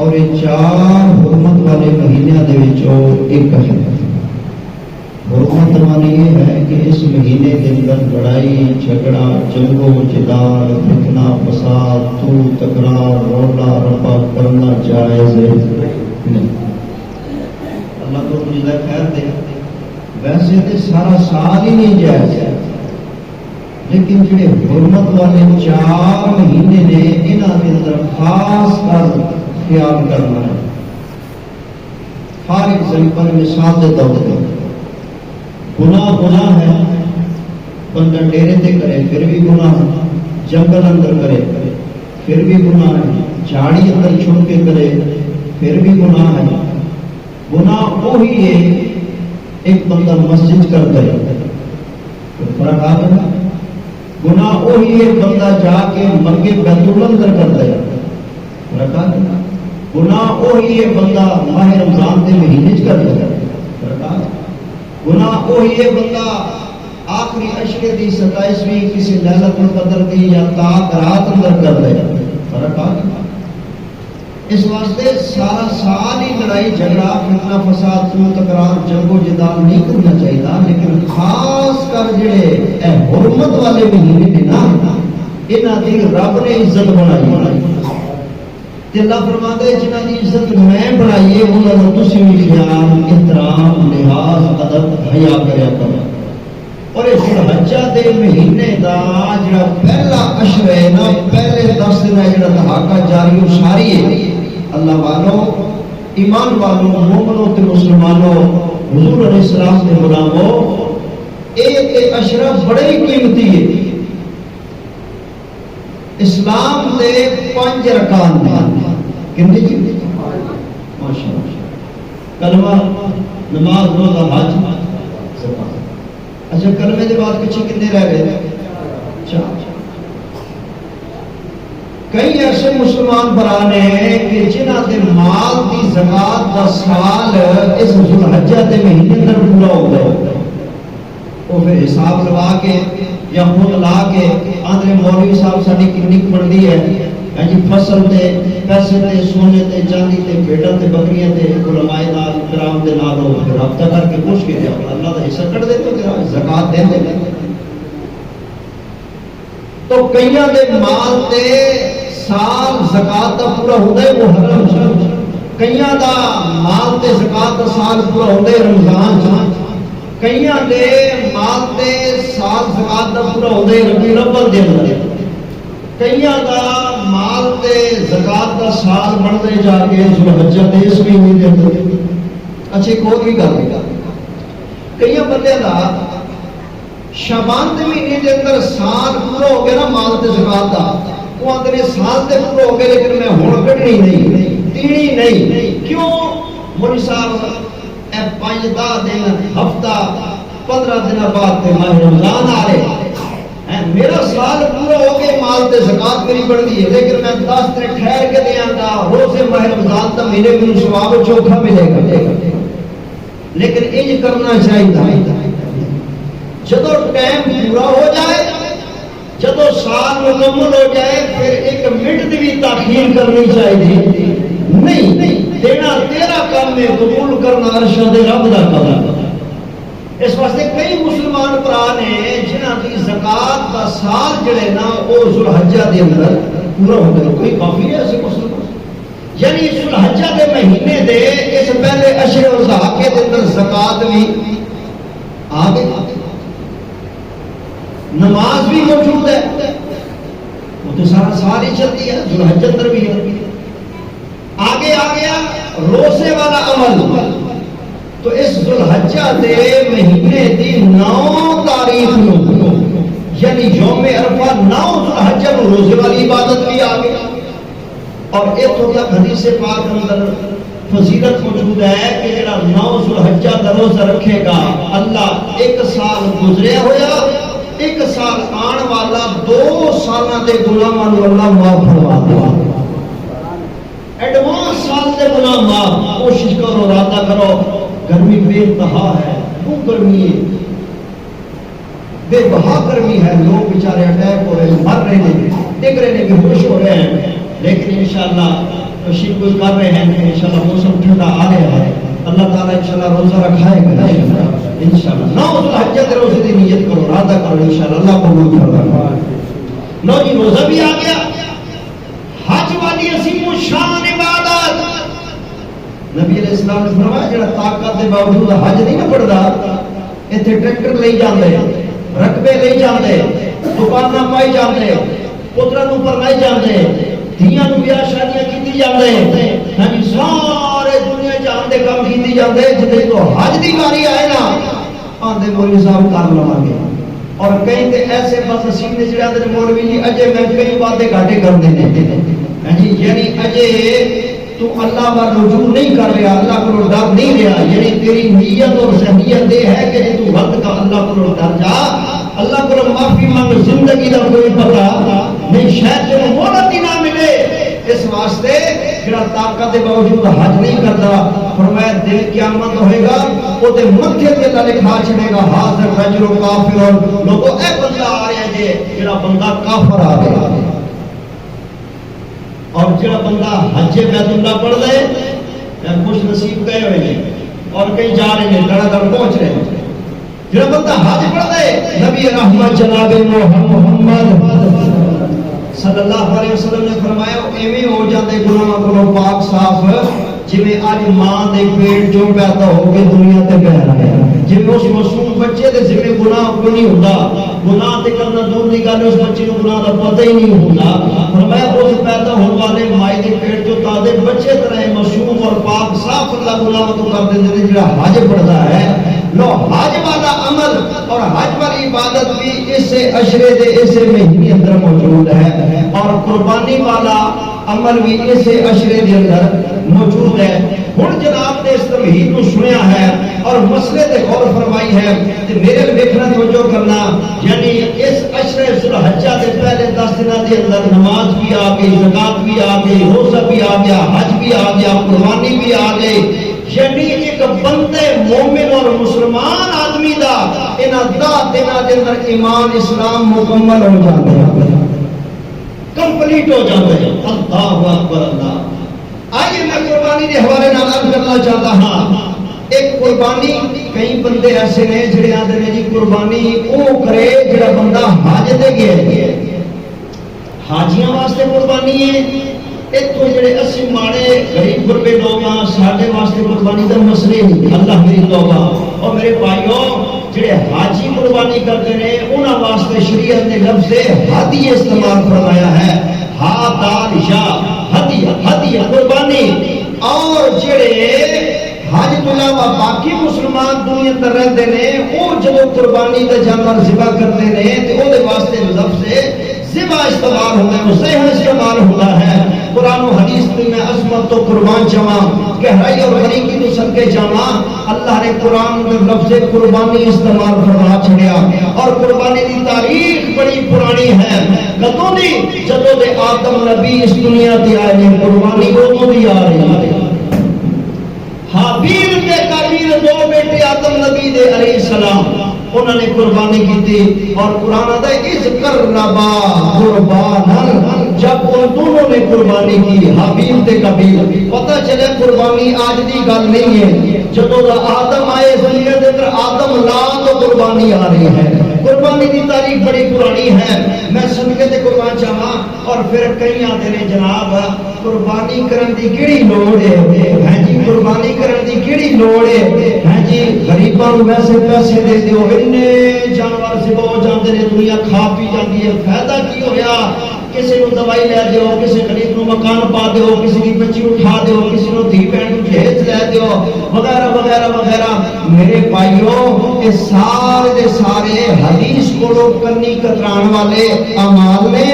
اور یہ چار حرمت والے مہینوں کے ایک ہے۔ حرمت مانی یہ ہے کہ اس مہینے کے اندر لڑائی جھگڑا جنگ و جدال فتنہ فساد تو تکرار رولا رپا کرنا جائز نہیں۔ اللہ تو مجھے خیر دے، ویسے تو سارا سال ہی نہیں جائز ہے، لیکن جڑے حرمت والے چار مہینے نے انہاں کے اندر خاص کر خیال کرنا ہے۔ فار ایگزامپل مثال کے طور پہ گناہ ہے، بندہ ڈیرے تے کرے پھر بھی گناہ ہے، جنگل اندر کرے پھر بھی گناہ ہے، جھاڑی اندر چھڑ کے کرے پھر بھی گناہ ہے۔ گناہ وہی ہے ایک بندہ مسجد کر دے، فرق آ گیا۔ گناہ وہی ہے بندہ جا کے مکے بیت اللہ اندر کر دے، فرق آ گیا۔ گناہ وہی ہے بندہ ماہ رمضان کے مہینے کر دے، فرق آ گیا۔ گناہ وہی ہے بندہ آخری عشرے دی 27ویں کسی لیلۃ القدر دی یا تاک رات اندر کر دے، فرق آ گیا۔ اس واسطے سارا سال ہی لڑائی جھگڑا فتنہ فساد تو تکرار جنگ و جدال نہیں کرنا چاہیے، لیکن خاص کر جڑے اے حرمت والے مہینے نے نا انہاں دی رب نے عزت بنائی۔ اللہ فرماتا ہے جنہاں دی عزت میں بنائی ہے انہاں دا تسی بھی خیال احترام لحاظ ادب حیا کریا کرو۔ اور اس ذوالحجہ دے مہینے دا جڑا پہلا عشر ہے نا، پہلے 10 دن ہے جڑا دھاکہ جاری و ساری ہے، اللہ والوں ایمان والوں مومنوں تے مسلمانوں حضور علیہ السلام کے غلاموں، ایک عشرہ بڑے ہی قیمتی ہے۔ اسلام دے 5 رکان ہیں، کتنے جی؟ ماشاءاللہ، کلمہ نماز روزہ حج زکات۔ اچھا کلمے کے بعد پیچھے کتنے رہ گئے؟ 4۔ کئی ایسے مسلمان بران ہیں کہ جنہاں دے مال دی زکات دا سال اس ذوالحجہ دے مہینے اندر پورا ہو گئے، وہ پھر حساب لگا کے یا خود لا کے آندھے مولوی صاحب ساری کنی بنتی ہے جی، فصل تے پیسے تے سونے تے چاندی تے بھیڑاں تے بکریاں تے علماء نال کرام دے نال رابطہ کر کے پوچھ کے اللہ دا حصہ کٹ دے تو زکات دے دے۔ تو کئیاں دے مال تے سال زکات دا پورا ہوندا ہے محرم چ، کئیاں دا مال تے زکات دا سال پورا ہوندا ہے رمضان چ، کئیاں دے مال تے سال زکات دا پورا ہوندا ہے ربیع الاول دے اندر، کئیاں دا مال تے زکات دا سال بنتے جا کے ذوالحجہ دے اس مہینے دے اندر۔ اچھا ایک اور بھی گل ہے، کئیاں بندے دا شعبان دے مہینے دے اندر سال پورا ہو گیا نا مال تے زکات دا، وہ آندے نے سال تے پورا ہو گیا لیکن میں ہن کڈنی نہیں تینی نہیں، کیوں؟ مولوی صاحب اے 5-10 دن ہفتہ 15 دن بعد تے ماہ رمضان آ رہے ہیں، میرا سال پورا ہو گئے مال تے زکات میری بڑھتی ہے لیکن میں 10 دن ٹھہر کے دیاں گا، روزے ماہ رمضان تک میرے کو ثواب چوکھا ملے گا۔ لیکن انج کرنا چاہیے جدو ٹائم پورا ہو جائے، جدو سال مکمل ہو جائے پھر 1 منٹ بھی تاخیر کرنی چاہیے نہیں، دینا تیرا کام ہے، قبول کرنا ارشاد رب دا کام ہے۔ اس واسطے کئی مسلمان بھرا نے جنہاں کی زکات دا سال جڑے نا وہ ذوالحجہ دے اندر پورا ہو گیا، کوئی کافی ہے ایسے مسلمان، یعنی ذوالحجہ دے مہینے دے اس پہلے عشر اور ضحاکے دے اندر زکات بھی آ گئی، نماز بھی موجود ہے، وہ تو سارا سال ہی چلتی ہے، ذوالحجہ اندر بھی ہے۔ آگے آ گیا روزے والا عمل، تو اس ذوالحجہ دے مہینے دی 9 تاریخ نو یعنی یوم عرفہ 9 ذوالحجہ نو روزے والی عبادت بھی آ گئی۔ اور اتوں تک حدیث پاک اندر فضیلت موجود ہے کہ جڑا 9 ذوالحجہ دا روزہ رکھے گا اللہ 1 سال گزریا ہویا 1 سال آن والا 2 سالاں دے گناہاں نو اللہ معاف فرما دے گا۔ ایڈوانس سال دے گناہ معاف، کوشش کرو، ارادہ کرو، گرمی بے انتہا ہے، وہ گرمی ہے، بے بہا گرمی ہے، لوگ بیچارے اٹیک ہو رہے ہیں، مر رہے ہیں، ڈگ رہے ہیں، بے ہوش ہو رہے ہیں، لیکن انشاءاللہ تشریف کوئی کر رہے ہیں انشاءاللہ موسم ٹھنڈا آ رہا ہے اللہ تعالیٰ انشاءاللہ روزہ رکھائے گا انشاءاللہ 9 ذوالحجہ کے روزے کی نیت کرو ارادہ کرو انشاءاللہ اللہ قبول فرمائے لو جی روزہ بھی آ گیا حج والی عظیم الشان عبادت نبی علیہ السلام نے فرمایا جڑا طاقت کے باوجود حج نہیں نہ پڑھدا ایتھے ٹریکٹر لے جاندے رقبے لے جاندے دکاناں پائی جاندے پتراں نوں پرنائی جاندے دھیاں نوں بیاہ شادیاں کیتی جاندے ہاں جی سارے دنیا جہان دے کام کیتی جاندے جدے تو حج دی باری آئے نا آندے مولوی صاحب کر لواں گے اور کئی تے ایسے بس نصیب نے جڑے آندے مولوی جی اجے میں کئی وعدے گھاٹے کر دینے ہاں جی یعنی اجے تو اللہ پر رجوع نہیں کر رہا اللہ کو ڈر نہیں رہا یعنی تیری نیت اور ذہنیت یہ ہے کہ تو وقت کا اللہ کو ڈر جا اللہ کو معافی مانگ زندگی کا کوئی پتہ نہیں شاید تیرے مہلت ہی نہ ملے اس واسطے جڑا طاقت کے باوجود حج نہیں کرتا فرمایا دن قیامت ہوئے گا وہ تے متھے تے اللہ لکھا چھڑے گا حاضر رجل کافر لوگوں اے بندہ آ رہا ہے جڑا بندہ کافر آ گیا اور جڑا بندہ حج بیت اللہ پڑھ لے خوش نصیب گئے ہوئے ہیں اور کئی جا رہے ہیں دڑا دڑ پہنچ رہے ہیں جڑا بندہ حج پڑھ لے نبی رحمت جناب محمد صلی اللہ علیہ وسلم نے فرمایا ایویں ہو جاتے گناہ کو پاک صاف جویں اج ماں دے پیٹ جو پیدا ہو کے دنیا تے پہ رہا ہے جویں اس معصوم بچے دے ذمہ گناہ کوئی نہیں ہوندا گناہ تے کرنا دور دی گل اس بچے نوں گناہ دا پتہ ہی نہیں ہوندا فرمایا اس پیدا ہونے والے مائی دے پیٹ جو تازے بچے طرح معصوم اور پاک صاف اللہ گناہ تو کر دیندے نے جڑا حج پڑھدا ہے لو حج والا عمل اور حج والی عبادت بھی اس عشرے دے اس مہینے اندر موجود ہے اور قربانی والا عمل بھی اس عشرے دے اندر موجود ہے ہن جناب نے اس تمہید کو سنیا ہے اور مسئلے تے غور فرمائی ہے تے میرے دیکھنا توجہ کرنا یعنی اس عشرے ذوالحجہ دے پہلے 10 دنوں دے اندر نماز بھی آ گئی زکات بھی آ گئی روزہ بھی آ گیا حج بھی آ گیا قربانی بھی آ گئی یعنی ایک بندے مومن اور مسلمان آدمی دا انہاں 10 دنوں دے اندر ایمان اسلام مکمل ہو جاتا ہے کمپلیٹ ہو جاتا ہے اللہ اکبر اللہ آئیے میں قربانی کے حوالے نال عرض کرنا چاہتا ہاں ایک قربانی کئی بندے ایسے نے جڑے آندے نے جی قربانی او کرے جڑا بندہ حج تے گیا حاجیاں واسطے قربانی ہے اتوں جڑے اسی ماڑے غریب غربے لوگ ہاں ساڈے واسطے قربانی دا مسئلہ نہیں اللہ میری توبہ اور میرے بھائیوں جڑے حاجی قربانی کرتے ہیں انہاں واسطے شریعت نے لفظ ہدی استعمال فرمایا ہے ہا دال یا ہدیہ قربانی اور جڑے حج تو علاوہ باقی مسلمان دنیا اندر رہتے ہیں وہ جب قربانی کا جانور ذبح کرتے ہیں تو وہ واسطے لفظ ذبح استعمال ہوتا ہے صحیح استعمال ہوتا ہے قرآن و حدیث میں عظمت تو قربان جمع گہرائی اور غریبی تو صدقے جمع اللہ نے قرآن میں لفظ قربانی استعمال فرما چھڑیا اور قربانی کی تاریخ بڑی پرانی ہے کدوں دی جدوں دے آدم نبی اس دنیا تے آئے ہیں قربانی ادوں دی آ رہی ہے حابیل تے قابیل دو بیٹے آدم نبی دے علیہ السلام انہوں نے قربانی کی تھی اور قرآن آتا ہے اس قربا قربان جب ان دونوں نے قربانی کی حابیل تے قابیل پتہ چلے قربانی آج دی گل نہیں ہے جب آدم آئے زمین دے اندر آدم لا تو قربانی آ رہی ہے قربانی کی تاریخ بڑی پرانی ہے میں صدقے تے قربان چاہاں اور پھر کئی آتے نے جناب قربانی کرن دی کیڑی لوڑ ہے جی قربانی کرن دی کیڑی لوڑ ہے جی غریباں نوں ویسے پیسے دے دیو اننے جانور ذبح ہو جاندے نے دنیا کھا پی جاندی ہے فائدہ کی ہویا کسی کو دوائی لے دیو کسی غریب کو مکان پا دیو کسی کی بچی اٹھا دیو کسی کو دھی بہن کو جہیز لے دیو وغیرہ وغیرہ وغیرہ میرے بھائیوں یہ سارے دے سارے حدیث کو لوگ کرنی کتران والے اعمال نے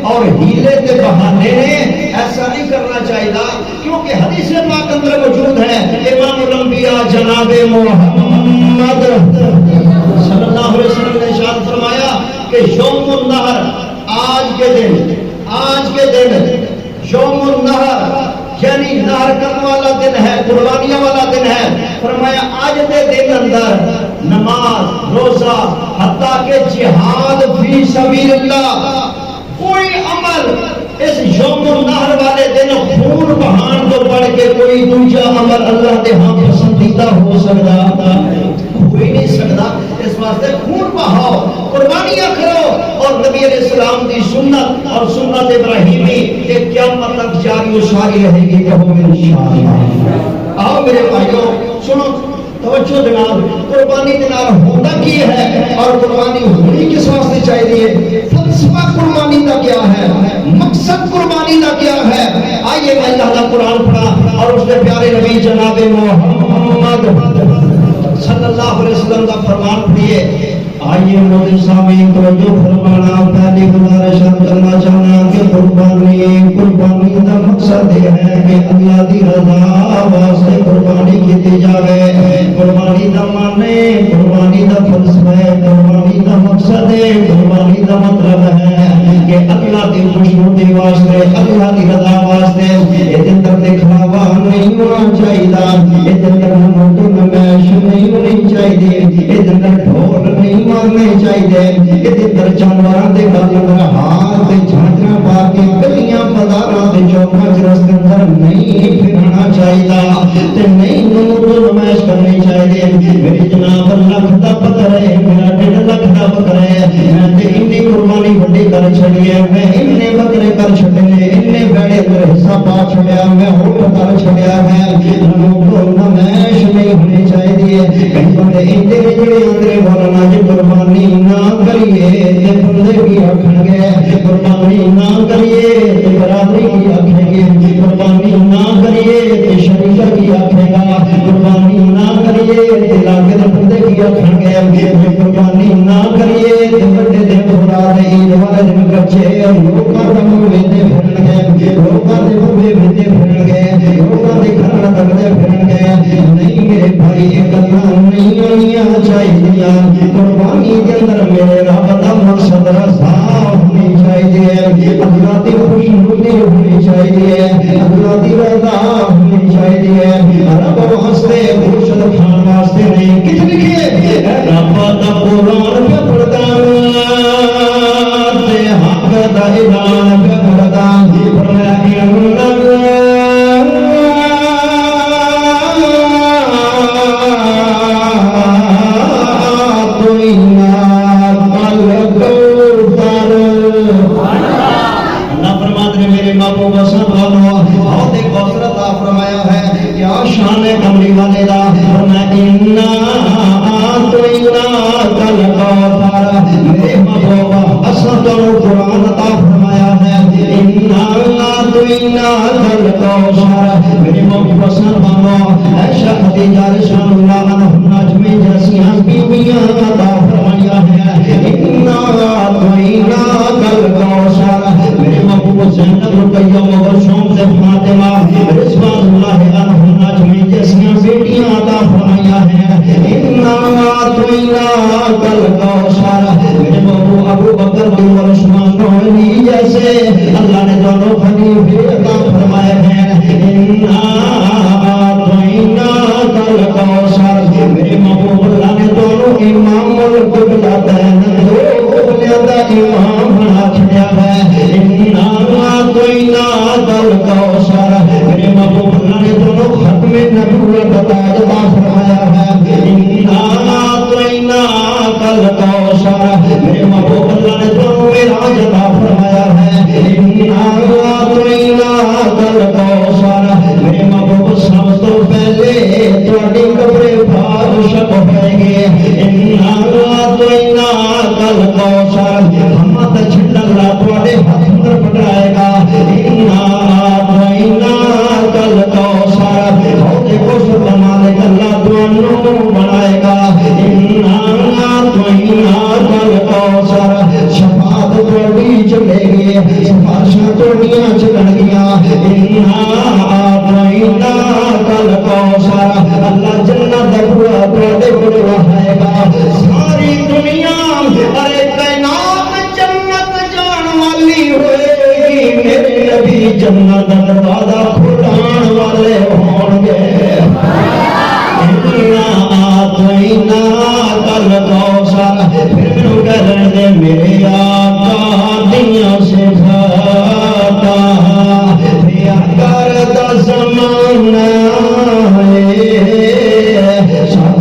اور ہیلے تے بہانے نے ایسا نہیں کرنا چاہیے کیونکہ حدیث پاک اندر موجود ہے امام الانبیاء جناب محمد صلی اللہ علیہ وسلم نے ارشاد فرمایا کہ یوم النحر آج کے دن یوم النحر یعنی نہر کرنے والا دن ہے قربانیاں والا دن ہے فرمایا آج کے دن اندر نماز روزہ حتیٰ کہ جہاد فی سبیل اللہ کوئی عمل اس یوم النہر والے دن خون بہان تو پڑھ کے کوئی دوجا عمل اللہ دے ہاں پسندیدہ ہو سکتا ہو ہی نہیں سکتا. اس واسطے خون بہاؤ، قربانیاں کرو، اور نبی علیہ السلام کی سنت اور سنت ابراہیمی کہ قیامت تک جاری و ساری رہے گی. کہو انشاءاللہ. آؤ میرے بھائیوں سنو، توجہ جناب. قربانی کے نال ہوتا کی ہے اور قربانی ہونی کس واسطے چاہیے؟ فلسفہ قربانی کا کیا ہے؟ مقصد قربانی کا کیا ہے؟ آئیے میں اللہ کا قرآن پڑھا اور اس کے پیارے نبی جناب محمد صلی اللہ علیہ وسلم کا فرمان پڑھیے. آئیے مولانا سامعین توجہ فرمانا. پہلی گزارش کرنا چاہنا کہ قربانی کا مقصد یہ ہے کہ اللہ کی رضا واسطے قربانی کی جائے. قربانی کا معنی، قربانی کا فلسفہ ہے، قربانی کا مقصد ہے، قربانی کا مطلب ہے کہ اللہ کی خوشنودی واسطے، اللہ کی رضا واسطے. یہ اندر دکھاوا نہیں ہونا چاہیے، یہ اندر نمائش نہیں ہونی چاہیے، یہ اندر ڈھول نہیں مارنے چاہیے، یہ اندر جانوراں دے گل ہاتھ تے جھانجراں پا کے گلیاں بازاراں تے چوکاں چ رستے اندر نہیں پھرنا چاہیے تے نہیں نمائش کرنی چاہیے. میری جناب لکھ دا پتر ہے، میرا 1.5 لاکھ دا بکرا ہے، میں تے انی قربانی وڈی کر چھڑی ہے، میں اتنے بکرے کر چھڑے نے، اتنے بیڑے اندر حصہ پا چھڑیا، میں ہوٹ کر چھڑیا ہے. لوگوں نمائش نہیں ہونی چاہیے. کہیں بندے اندے جڑے اندر بولنا جی قربانی نہ کریے تے بندے بھی آکھن گے، قربانی نہ کریے تے برادری بھی آکھیں گے، قربانی نہ کریے تے شریعہ بھی آکھے گا، قربانی نہ کریے تے لاگے دے بندے بھی آکھن گے، قربانی نہ کریے تے بڑے دن خدا دے عید والے دن بچے لوکاں دا منہ ویندے پھرن گے، لوکاں دے بوے ویندے پھرن گے، لوکاں دے گھراں تکدے پھرن گے. نہیں میرے بھائی یہ گلاں نہیں ہونیاں چاہیے. قربانی کے اندر میرے رب دا مقصد رضا ہونی چاہیے، اللہ کی خوشنودی ہونی چاہیے، اللہ کی رضا ہونی چاہیے. رب واسطے مرشد کھان واسطے نہیں. کتھ لکھیے رب دا قرآن پہ پڑھدا تے حق دا اعلان پہ پڑھدا. اللہ نے دونوں خلیفے عطا فرمائے ہیں. میرے محبوب اللہ نے دونوں امام القبلہ دا امام بنا چھڑیا ہے. میرے محبوب اللہ نے دونوں ختم نبوت عطا فرمایا ہے. میرے محبوب اللہ نے دونوں معراج عطا فرمایا ہے. میرے محبوب سب تو پہلے تواڈی قبر پاک شک ہوئے گے. ہمت چھڈن لا تواڈے ہاتھ اندر پکڑائے گا. مالک اللہ تانوں بنائے گا. شفاعت تواڈی چلے گی، سفارشاں تواڈیاں چلن گیاں. اللہ جنت دا بوا تواڈے کول وہائے گا.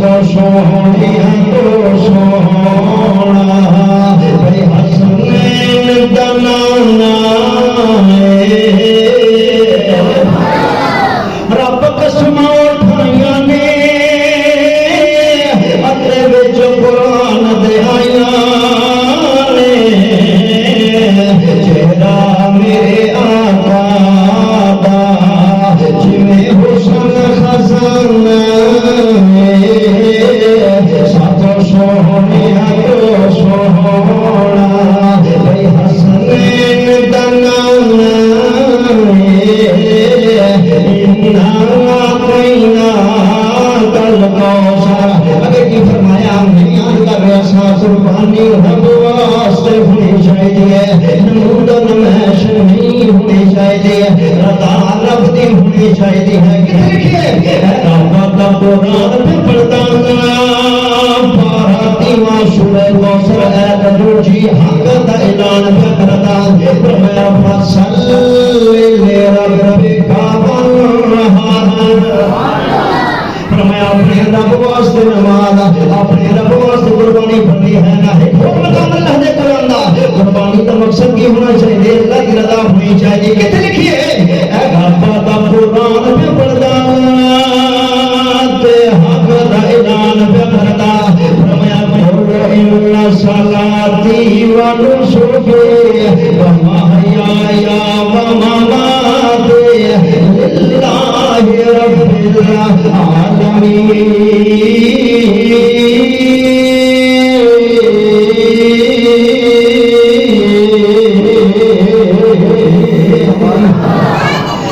تو سونی تو سونا بھائی حسنین دا نام رب قسم اٹھائیاں نے اتے وچ قرآن دے آیاں نے چہرہ میرے آقا دا جویں حسن خزانہ ساتھ سونیا تو سونا بھائی حسنین دا نام اگر کی فرمایا نہیں آن کر رہا ساس ربانی رب واسطے ہونی چاہیے نمود نمائش نہیں ہونی چاہیے رضا رب دی ہونی چاہیے ہے کہ دیکھئے رب دا قرآن پہ پڑھتا پاراتیواں سورہ کوثر ہے جو جی حق دا اعلان پہ کرتا فرمایا فصل لربک فرمایا اپنے رب واسطے نماز اپنے رب واسطے قربانی بنی ہے نہ ہے حکم اللہ دے قرآن دا قربانی کا مقصد کی ہونا چاہیے اللہ کی رضا ہونی چاہیے کہتے لکھیے اے گھاپا دا قرآن پہ پڑھدا تے حق دا اعلان پہ کردا فرمایا قل ان صلاتی و نسکی و محیای و مماتی للہ رب العالمین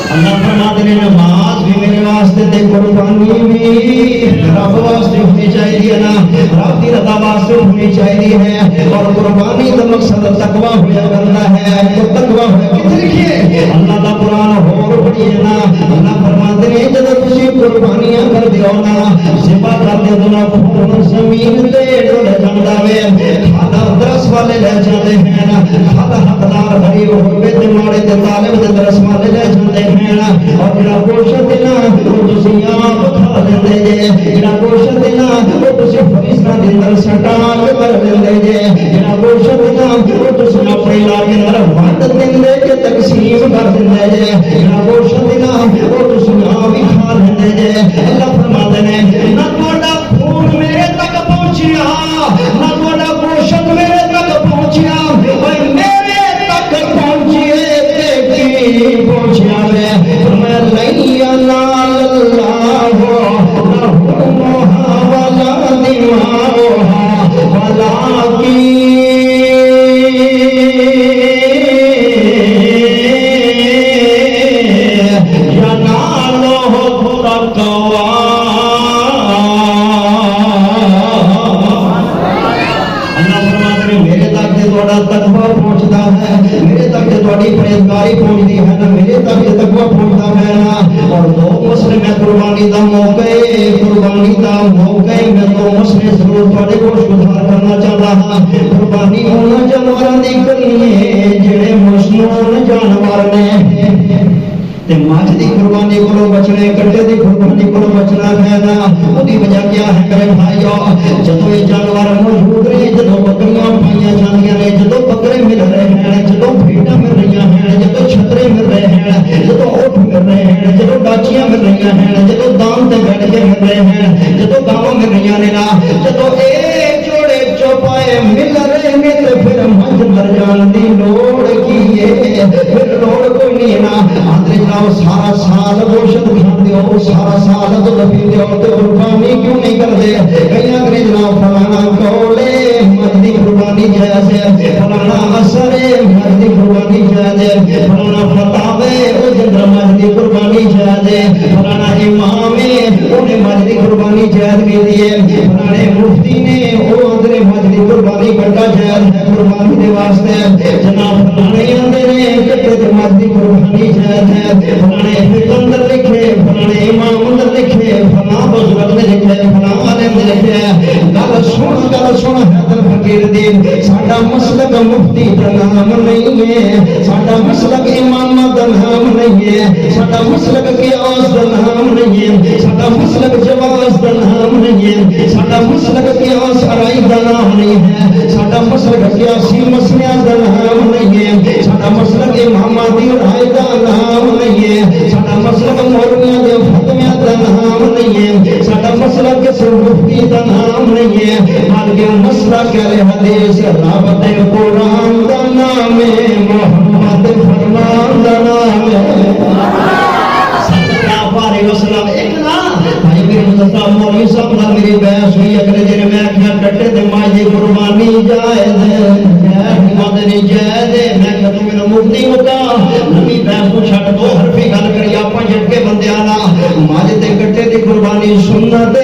اللہ فرماتے ہیں نماز بھی میرے واسطے تے قربانی بھی رب واسطے ہونی چاہیے نا رب کی رضا واسطے ہونی چاہیے ہے اور قربانی کا مقصد تقویٰ ہوا کرنا ہے تو تقویٰ ہوا کتنے لکھیے اللہ کا قرآن اور پڑھیے نا اللہ فرماتے ہیں جب تسی قربانیاں کر دیو نا ذبح کر دیو نا خون زمین تے ڈول جاندا وے کھانا درس والے لے جاندے ہیں نا کھانا حقدار غریب ہوئے تے ماڑے تے طالب تے درس والے لے جاندے ہیں نا اور جڑا گوشت نا وہ تسی آپ کھا لیندے جے جڑا گوشت نا وہ تسی فریضہ دے اندر سٹا کے کر لیندے جے جڑا گوشت نا وہ تسی اپنے علاقے اندر ونڈ دیندے جے تقسیم کر دیندے جے جڑا گوشت نا وہ تسی آپ ہی کھا لیندے جے اللہ فرماتے ہیں نہ تہاڈا خون میرے تک پہنچیا نہ تہاڈا گوشت میرے تک پہنچیا اوے میرے تک پہنچیے تے کی پہنچیا وے فرمایا لیا نال اللہ لہمھا ولا دماؤھا ولکن ینالہ التقوی تقویٰ پہنچتا ہے میرے تک تھوڑی پرہیزگاری پہنچتی ہے نا میرے تک تقویٰ پہنچتا ہے نا اور دو مسئلے میں قربانی دا موقع میں دو مسئلے ضرور تھوڑے کو شمار کرنا چاہتا ہوں قربانی ہونا جانوراں دی کرنی ہے جڑے مسنون جانور نے تے ماچ دی قربانی کو بچنے کٹے دی قربانی کو بچنا ہے نا اودی وجہ کیا ہے میرے بھائیو جدوں یہ جانور موجود رہے جدوں بکریاں پائیاں جاندیاں نے جدوں بکرے مل رہے ہیں جدوں بھیڑاں مل رہی ہیں جدوں چھترے مل رہے ہیں جدوں اونٹ مل رہے ہیں جدوں ڈاچیاں مل رہی ہیں جدوں دام تے بیٹھ کے مل رہے ہیں جدوں گاواں مل رہی ہیں نا جدوں اے جوڑے چوپائے مل رہے ہیں تے پھر منج مر جان دی لوڑ کی ہے پھر لوڑ کوئی نہیں نا آندے جاؤ سارا سال گوشت کھاندے ہو سارا سال تو پیندے ہو تے قربانی کیوں نہیں کردے کئی انگریز جناب فلانا کولے مجدی قربانی جائز ہے فلانا اثر مجدی قربانی جائز ہے فلانا فتاوے او جندر مجدی قربانی جائز ہے فلانا امام انہیں مجدی قربانی جائز کی دیے فلانے مفتی نے او اندر مجدی قربانی کرتا جائز ہے قربانی دے واسطے جناب فلانے اندر کتے مجدی قربانی جائز ہے فلانے فقہ اندر لکھے فلانے امام اندر لکھے فلاں بزرگ نے لکھے فلاں عالم نے لکھے گل سن حیدر فقیر دی ساڈا مسلک مفتی دا نام نہیں ہے ساڈا مسلک امام دا نام نہیں ہے ساڈا مسلک قیاس دا نام نہیں ہے ساڈا مسلک جواز دا نام نہیں ہے ساڈا مسلک قیاس ارائی دا نام نہیں ہے ساڈا مسلک قیاسی مسئلہ دا نام نہیں ہے ساڈا مسلک امامہ دی رائے دا نام نہیں ہے ساڈا مسلک مولویاں دے فتویاں دا نام نہیں ہے ساڈا مسلک کسی مفتی دا نام نہیں ہے بلکہ مسلک اہل حدیث رابط قرآن دا نام ہے محمد فرمان دا نام ہے وسلم ایک نا بھائی میرے مصطفیٰ مولوی صاحب نال میری بحث ہوئی اگلے دن میں کیا کٹے تے ماجی قربانی جائز مدنی جائز میں کہ تو میرا مفتی ہوتا نبی بحث کو چھٹ دو حرفی گل کری اپا جھٹکے بندے آنا ماجی تے کٹے دی قربانی سنت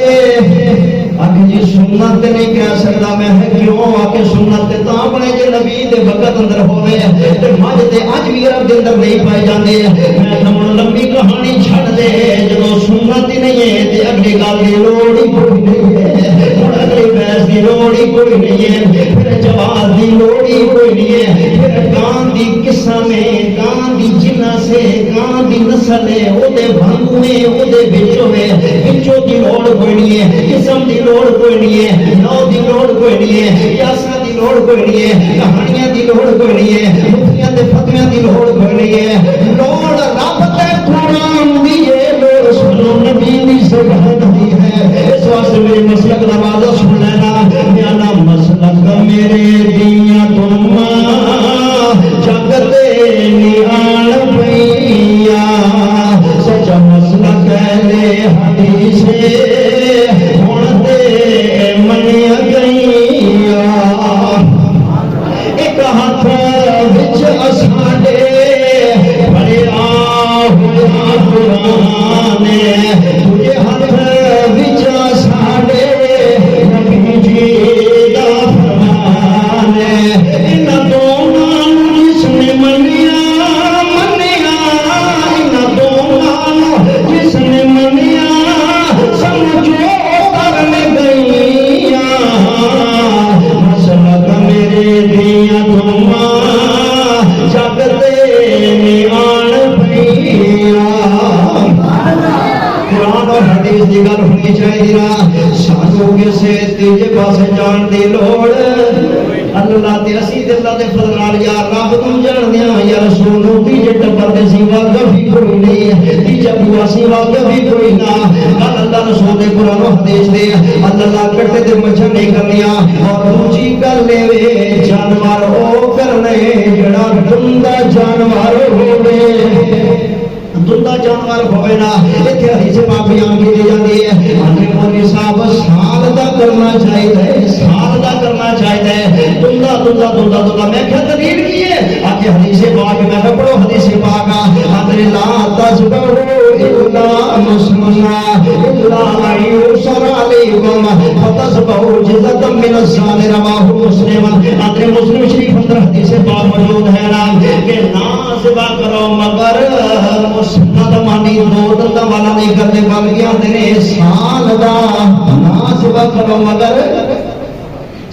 آگے جی سنت نہیں کہہ سکتا میں ہے کیوں آگے سنت تاں بنے جے نبی دے وقت اندر ہوئے تے ماجی تے آج بھی عرب دے اندر نہیں پائے جاندے میں سمجھ لمبی کہانی چھٹ دے جدو سنت ہی نہیں ہے تے اگلی گل دی لوڑ ہی کوئی نہیں ہے ہن اگلی بحث دی لوڑ ہی کوئی نہیں ہے پھر جواز دی لوڑ ہی کوئی نہیں ہے پھر کان دی قسم ہے کان دی جنہ سے کان دی نسل ہے او دے بھنگو میں او دے بچوں میں بچوں دی لوڑ کوئی نہیں ہے قسم دی لوڑ کوئی نہیں ہے نو دی لوڑ کوئی نہیں ہے قیاساں دی لوڑ کوئی نہیں ہے کہانیاں دی لوڑ کوئی نہیں ہے مفتیاں تے فتویاں دی لوڑ کوئی نہیں ہے لوڑ رب تے قرآن دی ہے لوڑ سنو نبی دی سبحان دی ہے اس واسطے میرے مسلک دا وعدہ سن لینا میرا مسلک میرے دیاں تم جگ تے نیان پئیا سچا مسلک اہل حدیث ہن تے منیا گئیا ایک ہاتھ وچ اساڈے بھریا ہویا قرآن تجھے ہاتھ وچ ساڈے نبی جی دا فرمان انہاں دوناں نوں جس نے منیا انہاں دوناں جس نے منیا سمجھو کرن گئیاں مسلک میرے دیاں تم جگ تے نیان پئیا قرآن اور حدیث دی گل ہونی چاہیے نا سانو کسے تیجے پاس جان دی لوڑ اللہ تے اسی تے اللہ دے فضل نال یا رب تم جان دیاں یا رسول نو تیجے ٹبر دے سوا کبھی کوئی نہیں تیجا بوا سوا کبھی کوئی نہ گل اللہ رسول دے قرآن و حدیث دے اللہ کٹے تے مچھر نہیں کرنیاں اور دوجی کر لے وے جانور او کرنے جڑا ڈندا جانور ہوے دندا جانور ہوئے نا ایتھے حدیث پاک بیان کی جاندی ہے ہمیں مولوی صاحب سال دا کرنا چاہیے سال دا کرنا چاہیے دندا میں کیا دلیل کی ہے آگے حدیث پاک میں پڑھو حدیث پاک حضر لا تذبحوا الا مسلمنا الا یوسر علیکم فتذبحوا جزءا من السال رواه مسلم حضر مسلم شریف اندر حدیث پاک موجود ہے نا کہ نہ ذبح کرو مگر مانی دو دندہ والا نہیں کرتے بلکہ آتے سال دا نازبہ کرو مگر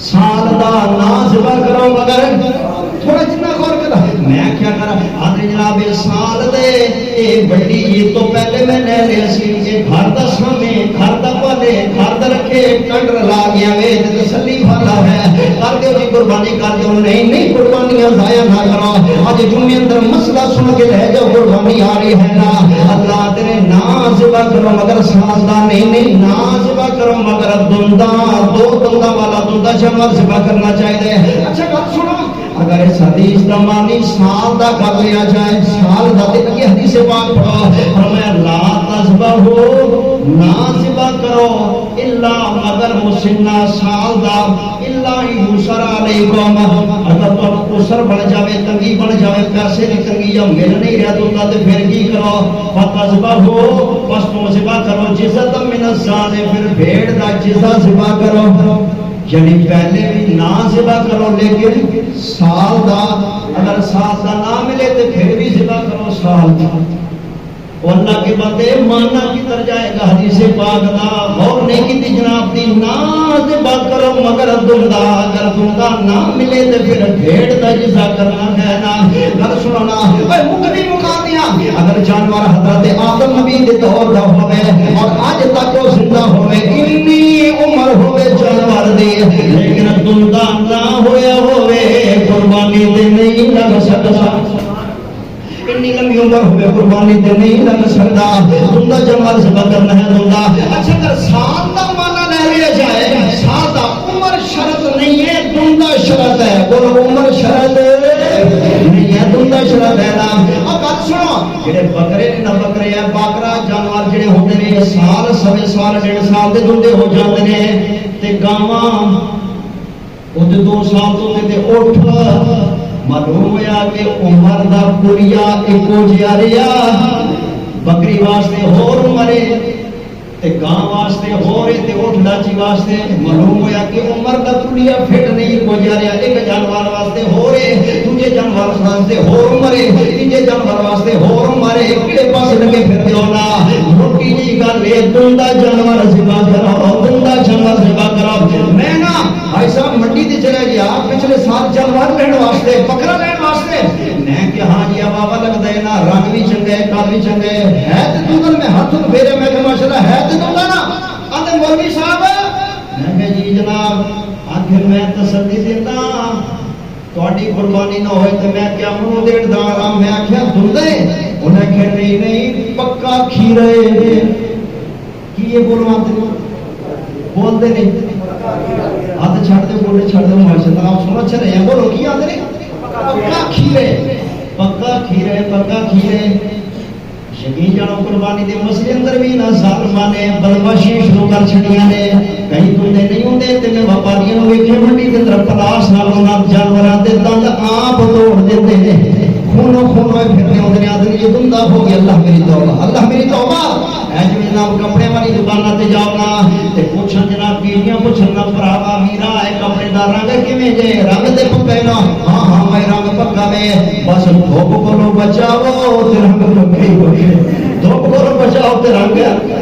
سال دا نازبہ کرو مگر تھوڑا جتنا غور کرا میں کیا کرا آدھے جناب سال دے اے بڑی یہ تو پہلے میں نے لے سی یہ گھر دا سامنے گھر دا پالے گھر دا رکھے کنڈر لا گیا وے تسلی بھالا ہے کر دے جی قربانی کر دے نہیں قربانیاں ضائع نہ کرو آج جمعے اندر مسئلہ سن کے لے جاؤ قربانی آ رہی ہے نا اللہ تیرے نازبہ کرو مگر سال دا نہیں نازبہ کرو مگر دندہ دو دندہ والا دندہ جانور ذبح کرنا چاہیے اچھا بات سنو اگر اس حدیث دا معنی سال دا کر لیا جائے سال دا تے کہ حدیث پاک پڑھو فرمایا لا تذبحوا نہ ذبح کرو الا مگر مسنہ سال دا الا یسر علیکم اگر تو اسر بن جاوے تنگی بن جاوے پیسے دی تنگی یا مل نہیں رہا تو تے پھر کی کرو فتذبحوا پس تم ذبح کرو جزءا من السال پھر بھیڑ دا جزا ذبح کرو یعنی پہلے بھی نہ ذبح کرو لیکن سال دا اگر سال دا نہ ملے تو پھر بھی ذبح کرو سال دا اللہ کے بندے ماننا کدھر جائے گا؟ حدیث پاک دا غور نہیں کی جناب دی ناز بات کرو مگر دندا، اگر دندا نہ ملے تو پھر بھیڑ دا جزا کرنا ہے نا۔ گل سننا اے مکدی مکا دیا، اگر جانور حضرت آدم نبی دے دور دا ہوے اور اج تک وہ زندہ ہوے، اتنی عمر ہوے جانور دی، لیکن دندا نہ ہویا ہوے قربانی تے نہیں لگ سکدا، اتنی لمبی عمر ہوئے قربانی تے نہیں لگ سکتا، دندا جانور سے کرنا ہے دندا۔ اچھا اگر سال دا مانا لے لیا جائے، سال دا عمر شرط نہیں ہے، دندا شرط ہے، بولو عمر شرط نہیں ہے، دندا شرط ہے نا۔ اب بات سنو، جڑے بکرے نے نہ بکرے ہیں، باکرا جانور جڑے ہوندے نے سال سوے سال ڈیڑھ سال دے دندے ہو جاندے نے، تے گاواں او تے 2 سال تو تے اٹھ معلوم ہوا کہ عمر دا پوریا ایکو جیا رہا، بکری واسطے ہور عمرے تے گاں واسطے ہورے تے اٹھ ڈاچی واسطے معلوم ہوا کہ عمر دا پوریا پھٹ نہیں ایکو جیا رہا، ایک جانور واسطے ہورے، دوجے جانور واسطے ہور عمرے، تیجے جانور واسطے ہور عمرے، کیڑے پاسے لگے پھردے ہو نا۔ موٹی جی گل اے دندا جانور ذبح کرو، دندا جانور ذبح کرو۔ میں نا بھائی صاحب منڈی تے چلے گیا پچھلے سال جانور لین واسطے، بکرا لین واسطے، میں کہ ہاں جی بابا لگتا ہے نا، رنگ بھی چنگے کد بھی چنگے ہے تے دودھ میں ہاتھ پھیرے، میں کہ ماشاءاللہ ہے تے دودھ نا۔ آندے مولوی صاحب میں کہ جی جناب آخر میں تسلی دیتا تہاڈی قربانی نہ ہوئے تے میں کیا منہ دیڑ داں، میں آکھیا دودھ ہے، انہیں کہ نہیں نہیں پکا کھیرے کی یہ بولو بولتے نہیں، ہاتھ چھڑ دے بولے چھڑ دے ماشاءاللہ آپ سن اچھا رہے ہیں، بولو کی آتے ہیں پکا کھیرے، پکا کھیرے، پکا کھیرے۔ یقین جانو قربانی دے مسئلے اندر بھی نہ ظالمانے بدمعاشی شروع کر چھڑیاں نے، کہیں دندے نہیں ہوندے تے میں وپاریاں نوں ویکھے منڈی دے طرف پلاس نال جانوراں دے دند آپ توڑ دیندے نے، خونو ہوئے پھرنے ہوندے نے، آدمی یہ دندا ہو گیا، اللہ میری توبہ، اللہ میری توبہ۔ اے جو جناب کپڑے والی دکاناں تے جاؤ نا تے پوچھن جناب بیویاں پوچھن نا بھراوا میرا اے کپڑے دا رنگ کیویں جے، رنگ تے پکا نا، ہاں ہاں میں رنگ پکا میں، بس دھوپ کولوں بچاؤ تے رنگ پکے ہوئے، دھوپ کولوں بچاؤ تے رنگ